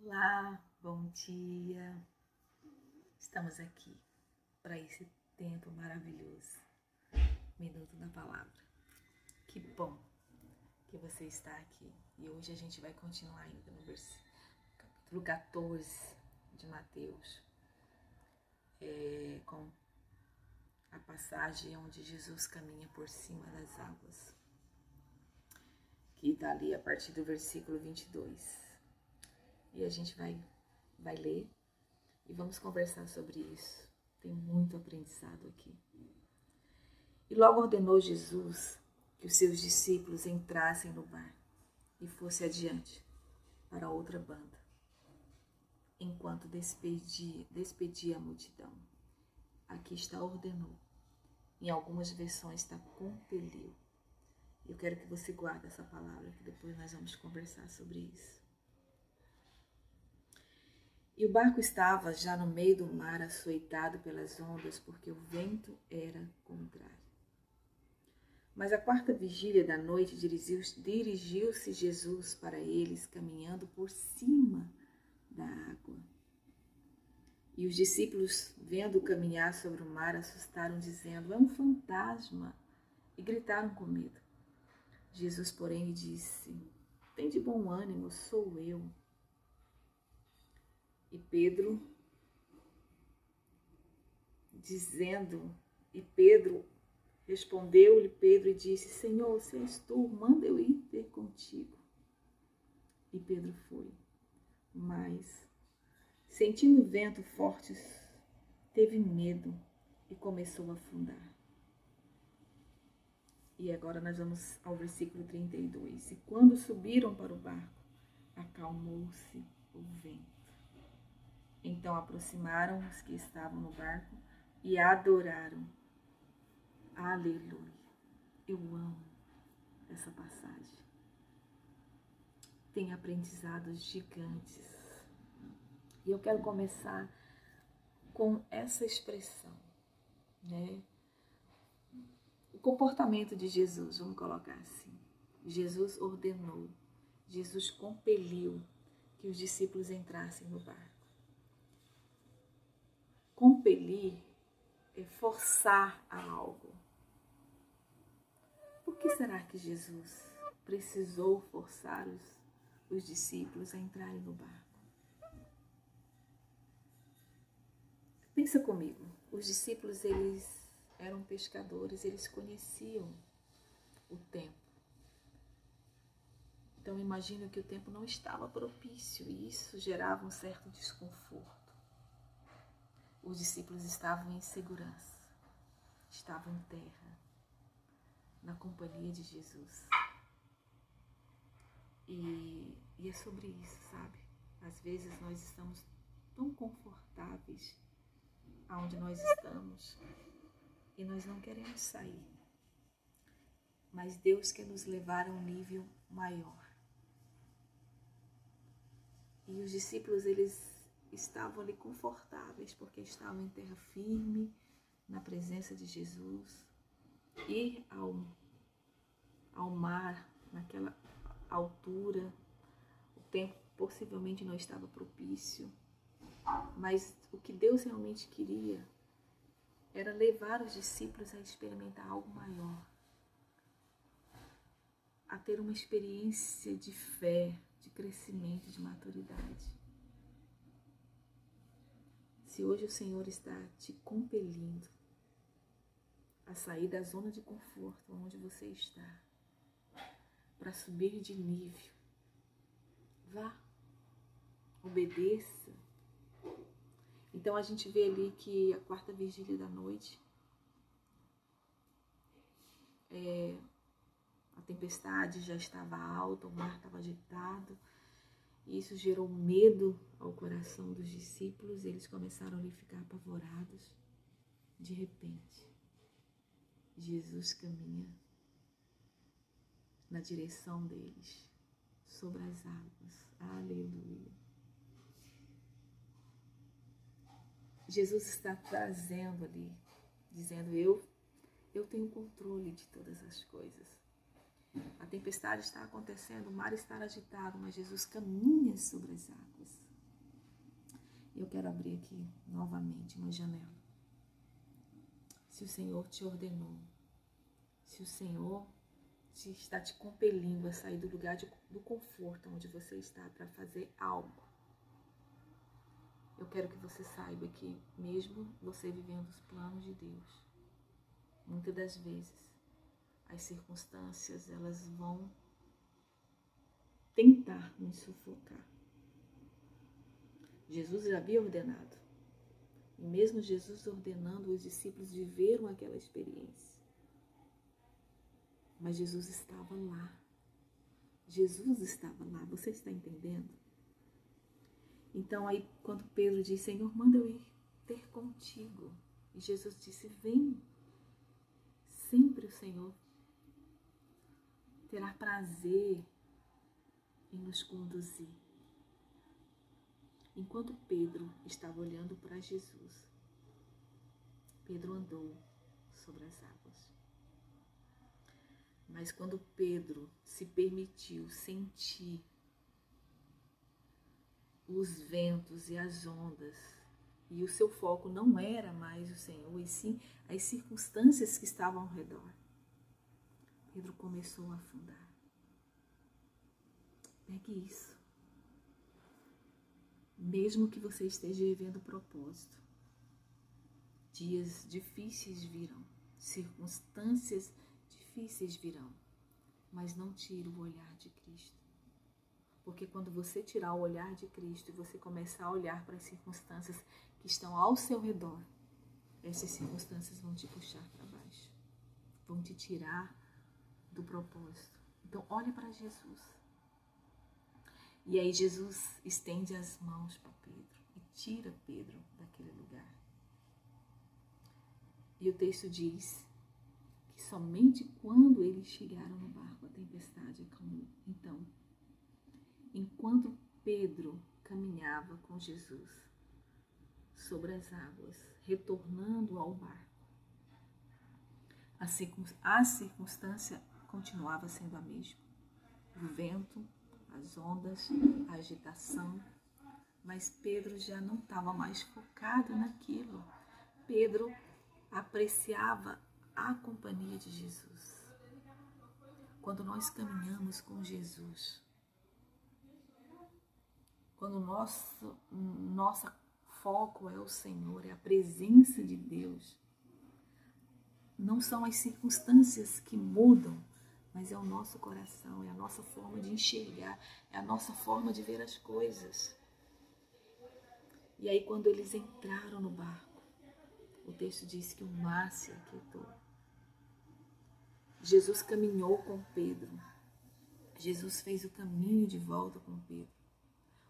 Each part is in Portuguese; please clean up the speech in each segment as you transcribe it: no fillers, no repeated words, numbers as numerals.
Olá, bom dia. Estamos aqui para esse tempo maravilhoso, Minuto da Palavra. Que bom que você está aqui. E hoje a gente vai continuar ainda no capítulo 14 de Mateus, com a passagem onde Jesus caminha por cima das águas, que está ali a partir do versículo 22. E a gente vai ler e vamos conversar sobre isso. Tem muito aprendizado aqui. E logo ordenou Jesus que os seus discípulos entrassem no barco e fosse adiante para outra banda, enquanto despedia a multidão. Aqui está ordenou. Em algumas versões está compeliu. Eu quero que você guarde essa palavra, que depois nós vamos conversar sobre isso. E o barco estava já no meio do mar, açoitado pelas ondas, porque o vento era contrário. Mas à quarta vigília da noite dirigiu-se Jesus para eles, caminhando por cima da água. E os discípulos, vendo-o caminhar sobre o mar, assustaram, dizendo: "É um fantasma!" e gritaram com medo. Jesus, porém, lhe disse: "Tem de bom ânimo, sou eu." E Pedro respondeu-lhe e disse: "Senhor, se és tu, manda eu ir ter contigo." E Pedro foi, mas, sentindo o vento forte, teve medo e começou a afundar. E agora nós vamos ao versículo 32. E quando subiram para o barco, acalmou-se o vento. Então aproximaram os que estavam no barco e adoraram. Aleluia! Eu amo essa passagem. Tem aprendizados gigantes. E eu quero começar com essa expressão, né? O comportamento de Jesus, vamos colocar assim. Jesus ordenou, Jesus compeliu que os discípulos entrassem no barco. Compelir é forçar a algo. Por que será que Jesus precisou forçar os discípulos a entrarem no barco? Pensa comigo, os discípulos, eles eram pescadores, eles conheciam o tempo. Então imagino que o tempo não estava propício e isso gerava um certo desconforto. Os discípulos estavam em segurança, estavam em terra, na companhia de Jesus. E é sobre isso, sabe? Às vezes nós estamos tão confortáveis aonde nós estamos e nós não queremos sair. Mas Deus quer nos levar a um nível maior. E os discípulos, eles estavam ali confortáveis, porque estavam em terra firme, na presença de Jesus. Ir ao mar, naquela altura, o tempo possivelmente não estava propício, mas o que Deus realmente queria era levar os discípulos a experimentar algo maior, a ter uma experiência de fé, de crescimento, de maturidade. Se hoje o Senhor está te compelindo a sair da zona de conforto onde você está, para subir de nível, vá, obedeça. Então a gente vê ali que a quarta vigília da noite, a tempestade já estava alta, o mar estava agitado, e isso gerou medo ao coração dos discípulos, e eles começaram a ficar apavorados. De repente, Jesus caminha na direção deles, sobre as águas. Aleluia! Jesus está trazendo ali, dizendo: eu tenho controle de todas as coisas. A tempestade está acontecendo, o mar está agitado, mas Jesus caminha sobre as águas. Eu quero abrir aqui novamente uma janela. Se o Senhor te ordenou, se o Senhor está te compelindo a sair do lugar do conforto onde você está para fazer algo, eu quero que você saiba que mesmo você vivendo os planos de Deus, muitas das vezes as circunstâncias elas vão tentar nos sufocar. Jesus já havia ordenado. E mesmo Jesus ordenando, os discípulos viveram aquela experiência. Mas Jesus estava lá. Jesus estava lá. Você está entendendo? Então aí quando Pedro disse, Senhor, manda eu ir ter contigo. E Jesus disse, vem. Sempre o Senhor terá prazer em nos conduzir. Enquanto Pedro estava olhando para Jesus, Pedro andou sobre as águas. Mas quando Pedro se permitiu sentir os ventos e as ondas, e o seu foco não era mais o Senhor, e sim as circunstâncias que estavam ao redor, Pedro começou a afundar. Pegue isso. Mesmo que você esteja vivendo propósito, dias difíceis virão, circunstâncias difíceis virão, mas não tire o olhar de Cristo. Porque quando você tirar o olhar de Cristo e você começar a olhar para as circunstâncias que estão ao seu redor, essas circunstâncias vão te puxar para baixo, vão te tirar do propósito. Então olhe para Jesus. E aí Jesus estende as mãos para Pedro e tira Pedro daquele lugar. E o texto diz que somente quando eles chegaram no barco a tempestade acalmou. Então, enquanto Pedro caminhava com Jesus sobre as águas, retornando ao barco, a circunstância continuava sendo a mesma. O vento, as ondas, a agitação, mas Pedro já não estava mais focado naquilo. Pedro apreciava a companhia de Jesus. Quando nós caminhamos com Jesus, quando nosso foco é o Senhor, é a presença de Deus, não são as circunstâncias que mudam, mas é o nosso coração, é a nossa forma de enxergar, é a nossa forma de ver as coisas. E aí quando eles entraram no barco, o texto diz que o mar se aquietou. Jesus caminhou com Pedro. Jesus fez o caminho de volta com Pedro.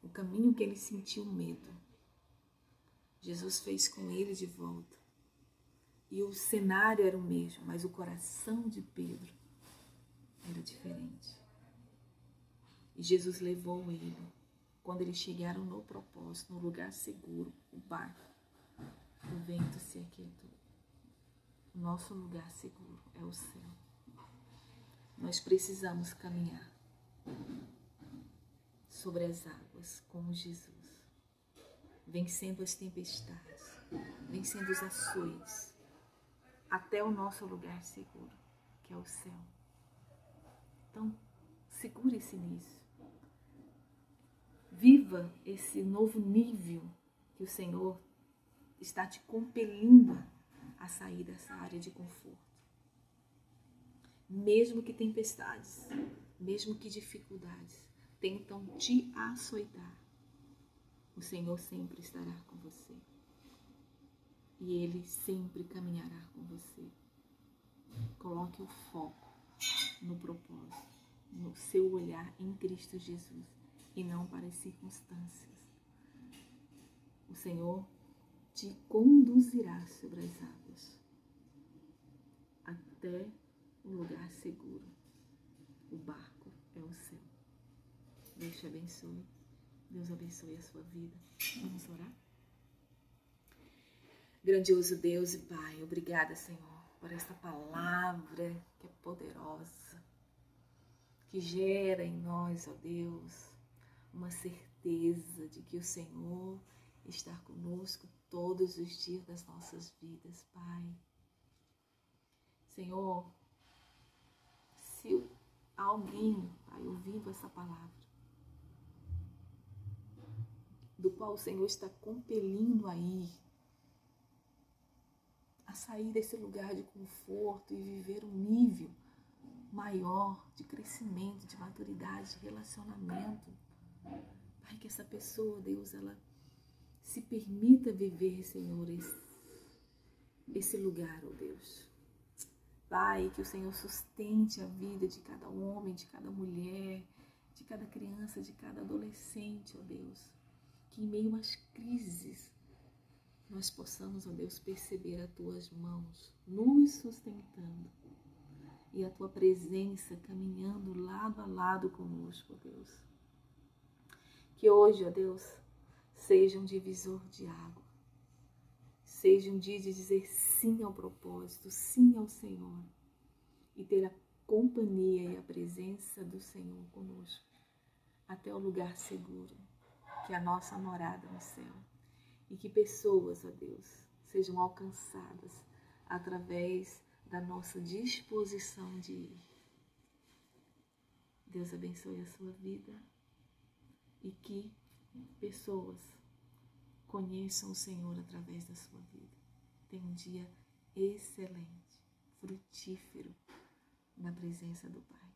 O caminho que ele sentiu medo. Jesus fez com ele de volta. E o cenário era o mesmo, mas o coração de Pedro era diferente. E Jesus levou ele. Quando eles chegaram no propósito, no lugar seguro, o barco, o vento se aquietou. O nosso lugar seguro é o céu. Nós precisamos caminhar sobre as águas com Jesus, vencendo as tempestades, vencendo os açoites, até o nosso lugar seguro, que é o céu. Então, segure-se nisso. Viva esse novo nível que o Senhor está te compelindo a sair dessa área de conforto. Mesmo que tempestades, mesmo que dificuldades tentam te açoitar, o Senhor sempre estará com você. E Ele sempre caminhará com você. Coloque o foco no propósito, no seu olhar em Cristo Jesus e não para as circunstâncias. O Senhor te conduzirá sobre as águas até o lugar seguro. O barco é o céu. Deus te abençoe. Deus abençoe a sua vida. Vamos orar? Grandioso Deus e Pai, obrigada, Senhor, por esta palavra que é poderosa, que gera em nós, ó Deus, uma certeza de que o Senhor, estar conosco todos os dias das nossas vidas, Pai. Senhor, se alguém, Pai, ouvindo essa palavra, do qual o Senhor está compelindo a sair desse lugar de conforto e viver um nível maior de crescimento, de maturidade, de relacionamento. Pai, que essa pessoa, Deus, ela se permita viver, Senhor, esse lugar, ó Deus. Pai, que o Senhor sustente a vida de cada homem, de cada mulher, de cada criança, de cada adolescente, ó Deus. Que em meio às crises nós possamos, ó Deus, perceber as Tuas mãos nos sustentando e a Tua presença caminhando lado a lado conosco, ó Deus. Que hoje, ó Deus, seja um divisor de água. Seja um dia de dizer sim ao propósito, sim ao Senhor. E ter a companhia e a presença do Senhor conosco. Até o lugar seguro, que é a nossa morada no céu. E que pessoas, ó Deus, sejam alcançadas através da nossa disposição de ir. Deus abençoe a sua vida. E que pessoas conheçam o Senhor através da sua vida. Tenha um dia excelente, frutífero na presença do Pai.